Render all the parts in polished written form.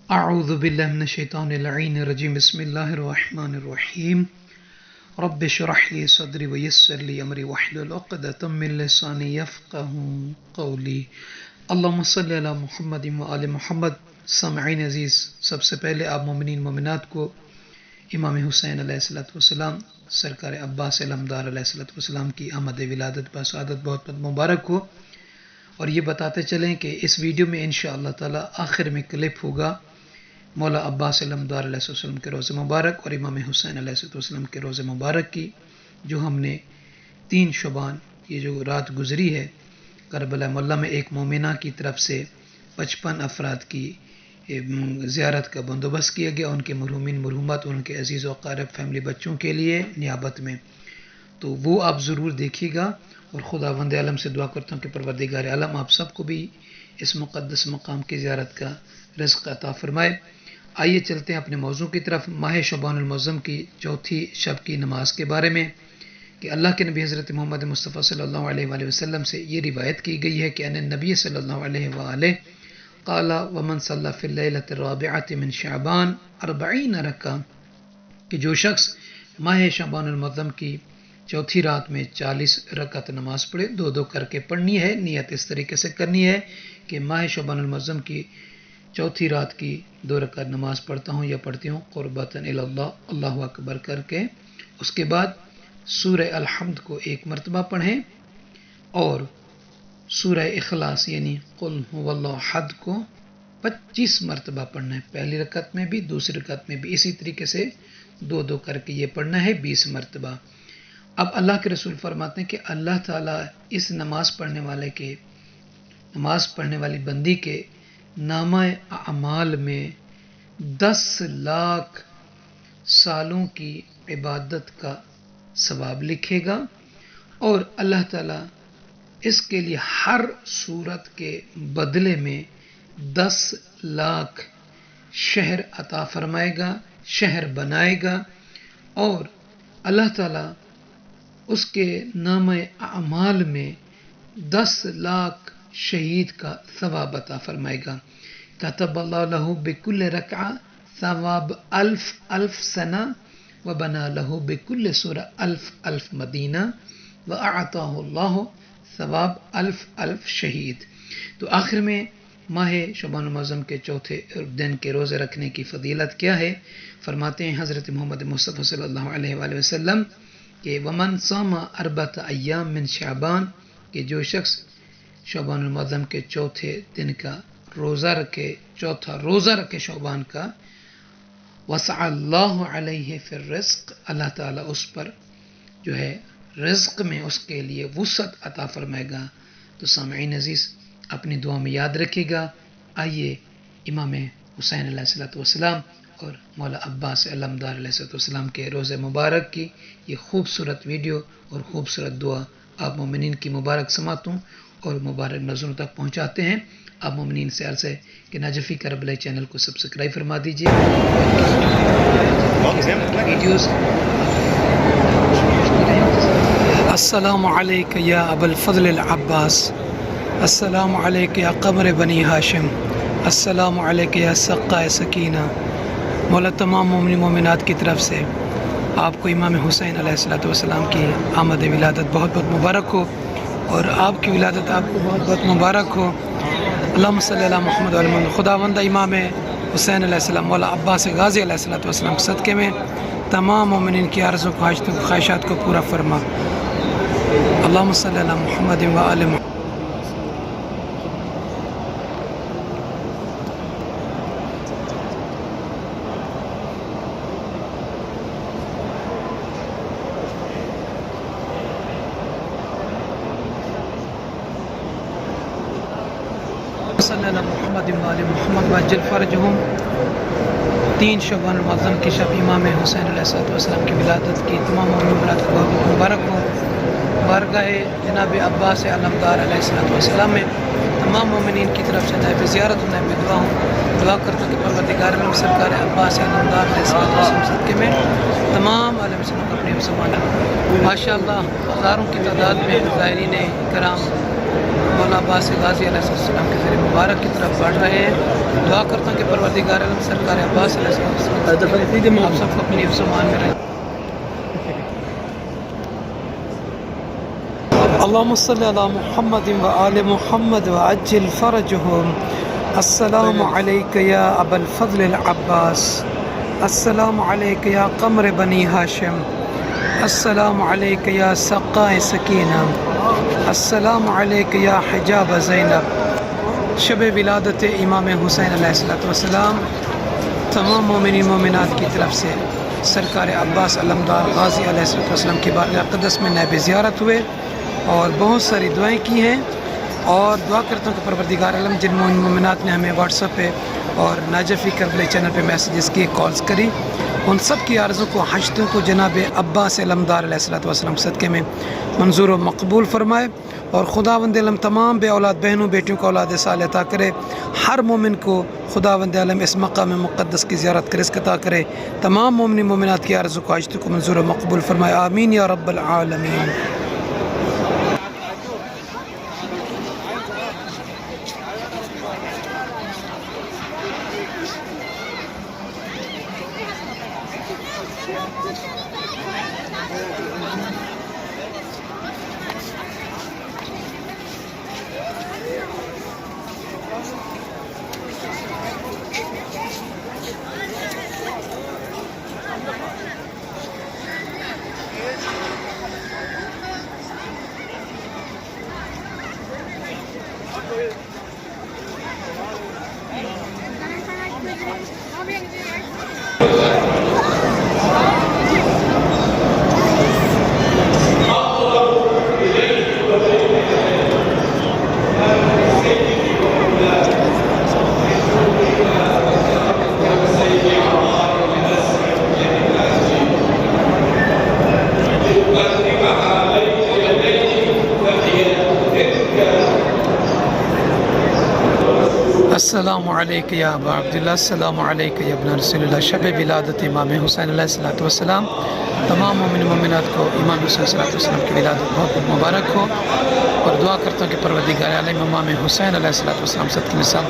اعوذ باللہ من الشیطان اللعین الرجیم بسم اللہ الرحمن الرحیم رب اشرح لی صدری ویسر لی امری واحلل عقدۃ من لسانی یفقهوا قولی اللہم صلی علی محمد وآل محمد۔ سامعین عزیز، سب سے پہلے آپ مومنین مومنات کو امام حسین علیہ السلام سرکار عباس علمدار علیہ السلام کی آمد ولادت بسعادت بہت بہت مبارک ہو۔ اور یہ بتاتے چلیں کہ اس ویڈیو میں انشاءاللہ تعالی آخر میں کلپ ہوگا مولا عباس علمدار علیہ السلام کے روز مبارک اور امام حسین علیہ السلام کے روز مبارک کی، جو ہم نے 3 شعبان یہ جو رات گزری ہے کربلا معلیٰ میں ایک مومنہ کی طرف سے 55 افراد کی زیارت کا بندوبست کیا گیا، ان کے مرحومین مرحومات اور ان کے عزیز و اقارب فیملی بچوں کے لیے نیابت میں، تو وہ آپ ضرور دیکھیے گا۔ اور خداوند عالم سے دعا کرتا ہوں کہ پروردگار عالم آپ سب کو بھی اس مقدس مقام کی زیارت کا رزق عطا فرمائے۔ آئیے چلتے ہیں اپنے موضوع کی طرف، ماہ شعبان المعظم کی چوتھی شب کی نماز کے بارے میں، کہ اللہ کے نبی حضرت محمد مصطفیٰ صلی اللہ علیہ وآلہ وسلم سے یہ روایت کی گئی ہے کہ ان نبی صلی اللہ علیہ وآلہ قال ومن صلی فی اللیلۃ الرابعۃ من شعبان 40 رکعہ، کہ جو شخص ماہ شعبان المعظم کی چوتھی رات میں 40 رکعت نماز پڑھے، 2 کر کے پڑھنی ہے، نیت اس طریقے سے کرنی ہے کہ ماہ شعبان المعظم کی چوتھی رات کی 2 رکعت نماز پڑھتا ہوں یا پڑھتی ہوں قربتاً الی اللہ، اللہ اکبر کر کے۔ اس کے بعد سورہ الحمد کو 1 مرتبہ پڑھیں اور سورہ اخلاص یعنی قل هو اللہ احد کو 25 مرتبہ پڑھنا ہے، پہلی رکعت میں بھی دوسری رکعت میں بھی، اسی طریقے سے 2 کر کے یہ پڑھنا ہے 20 مرتبہ۔ اب اللہ کے رسول فرماتے ہیں کہ اللہ تعالیٰ اس نماز پڑھنے والی بندی کے نامہ اعمال میں 10 لاکھ سالوں کی عبادت کا ثواب لکھے گا، اور اللہ تعالیٰ اس کے لیے ہر صورت کے بدلے میں 10 لاکھ شہر عطا فرمائے گا، شہر بنائے گا، اور اللہ تعالیٰ اس کے نامہ اعمال میں 10 لاکھ شہید کا ثواب عطا فرمائے گا۔ کتب اللہ لہ بکل رکعہ ثواب 1000 سنہ وبنا لہ بکل سورہ 1000 مدینہ واعطاہ اللہ ثواب 1000 شہید۔ تو آخر میں ماہ شعبان المعظم کے چوتھے دن کے روزے رکھنے کی فضیلت کیا ہے؟ فرماتے ہیں حضرت محمد مصطفیٰ صلی اللہ علیہ وآلہ وسلم کہ ومن صام 4 ایام من شعبان، کہ جو شخص شعبان المعظم کے چوتھے دن کا روزہ رکھے، چوتھا روزہ رکھے شعبان کا، وسع اللہ علیہ فی الرزق، اللہ تعالیٰ اس پر جو ہے رزق میں اس کے لیے وسعت عطا فرمائے گا۔ تو سامعین عزیز اپنی دعا میں یاد رکھے گا۔ آئیے امام حسین علیہ السلام اور مولا عباس علمدار علیہ السلام کے روز مبارک کی یہ خوبصورت ویڈیو اور خوبصورت دعا آپ مومنین کی مبارک سماعتوں اور مبارک نظروں تک پہنچاتے ہیں۔ آپ مومنین سے عرض ہے کہ نجفی کربلا چینل کو سبسکرائب فرما دیجیے، ویڈیوز۔ السلام علیک یا ابا الفضل العباس، السلام علیک یا قمر بنی ہاشم، السلام علیک یا سقائے سکینہ۔ مولا تمام مومن مومنات کی طرف سے آپ کو امام حسین علیہ السلام کی آمد ولادت بہت بہت مبارک ہو، اور آپ کی ولادت آپ کو بہت بہت مبارک ہو۔ اللہم صلی علی محمد وعلی محمد۔ خداوند امام حسین علیہ السلام مولا عباس غازی علیہ السلام کے صدقے میں تمام مومنین کی عرضوں کو حاجتوں کو خواہشات کو پورا فرما۔ اللہم صلی علی محمد وآل محمد۔ صلی اللہ محمد وآل محمد وعجل فرجہم۔ 3 شعبان المعظم کی شب امام حسین علیہ السلام کی ولادت کی تمام مومنات کو بہت مبارک ہو۔ بارگاہ جناب عباس علمدار علیہ السلام میں تمام مومنین کی طرف سے نائب زیارت و نائب دعا ہوں، دعا کرتا ہوں کہ پروردگار عالم سرکار عباس علمدار علیہ السلام صدقے میں تمام عالم اسلام اپنے مسلمان ماشاء اللہ ہزاروں کی تعداد میں زائرین کرام مولانا عباس غازی علیہ السلام کے ذریعے مبارک کی طرف بڑھ رہے ہیں. دعا کرتا ہوں کہ پروردگار عالم سرکار عباس علیہ السلام آپ سب کو اپنی حفظ و امان میں رکھے. اللهم صل على محمد وآل محمد وعجل فرجهم. السلام عليك يا أبا الفضل العباس. السلام عليك يا قمر بني هاشم. السلام عليك يا سقاء سكينة. السلام عليك يا حجاب زینب. شب ولادت امام حسین علیہ السلام تمام مومنین مومنات کی طرف سے سرکار عباس علمدار غازی علیہ السلام کی بارگاہ اقدس میں نائب زیارت ہوئے اور بہت ساری دعائیں کی ہیں. اور دعا کرتا ہوں کہ پروردگار عالم جن مومنات نے ہمیں واٹس ایپ پہ اور ناجفی کربلا چینل پہ میسیجز کیے، کالز کری، ان سب کی عرضوں کو حاجتوں کو جناب عباس علمدار علیہ السلام صدقے میں منظور و مقبول فرمائے. اور خداوند عالم تمام بے اولاد بہنوں بیٹیوں کو اولاد صالح عطا کرے. ہر مومن کو خداوند عالم اس مقام مقدس کی زیارت کرے، عطا کرے. تمام مومن مومنات کی عرضوں کو حاجتوں کو منظور و مقبول فرمائے. آمین یا رب العالمین. السلام علیکم یا ابا عبداللہ. السلام علیکم یا ابن رسول اللہ. شب ولادت امام حسین علیہ السلام تمام مومن مومنات کو امام حسین صلی اللہ علیہ وسلم کی ولادت بہت بہت مبارک ہو. اور دعا کرتا ہوں کہ پروردگار عالم امام حسین علیہ السلام صدقے میں سب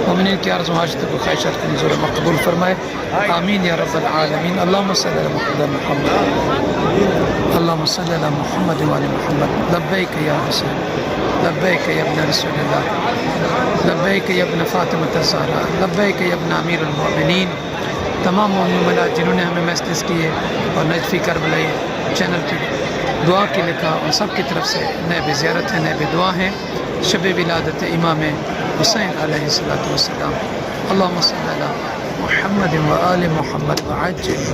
مومنین کی عرض و حاجتوں کو خواہشات کو منظور و مقبول فرمائے. آمین یا رب العالمین. اللہم صلی علی محمد اللہم صلی علی محمد وعلی محمد. لبیک یا حسین، لبیک یا ابن رسول اللہ، لبیک یا ابن فاطمۃ الزہرا، لبیک یا ابن امیر المؤمنین. تمام مومنات جنہوں نے ہمیں میسیجز کیے اور نجفی کربلائی چینل پہ دعا کے لکھا، ان سب کی طرف سے نائب زیارت ہے، نائب دعا ہے. شب ولادت امام حسین علیہ السلام. اللہم صلی علی محمد وآل محمد وعجل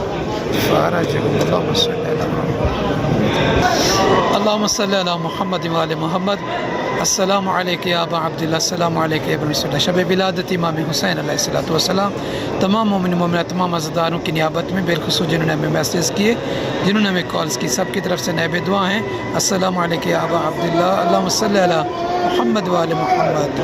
فرجهم. اللہم صلی علی محمد. اللہم صلی علی محمد وآل محمد. السلام علیکم یا ابا عبداللہ. السلام علیکم یا ابن رسول اللہ. شب ولادت امام حسین علیہ السلام تمام مومن مومنات تمام عزاداروں کی نیابت میں بالخصوص جنہوں نے ہمیں میسیج کیے، جنہوں نے ہمیں کالز کی، سب کی طرف سے نائب دعا ہیں. السلام علیکم یا ابا عبداللہ. اللہم صلی علی محمد وآل محمد.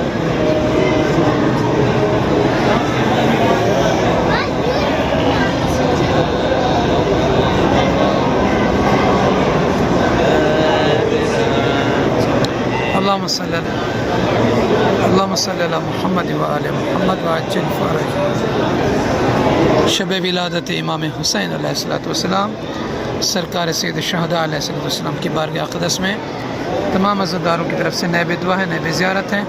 اللہم صلی علی محمد وآل محمد وعجل فرجهم. شب ولادت امام حسین علیہ السلام سرکار سید الشہداء علیہ السلام کی بارگاہ اقدس میں تمام عزاداروں کی طرف سے نائب دعا ہے، نائب زیارت ہے.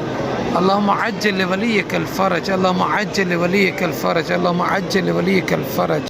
اللہم عجل ولیک الفرج، اللہم عجل ولیک الفرج، اللہم عجل ولیک الفرج.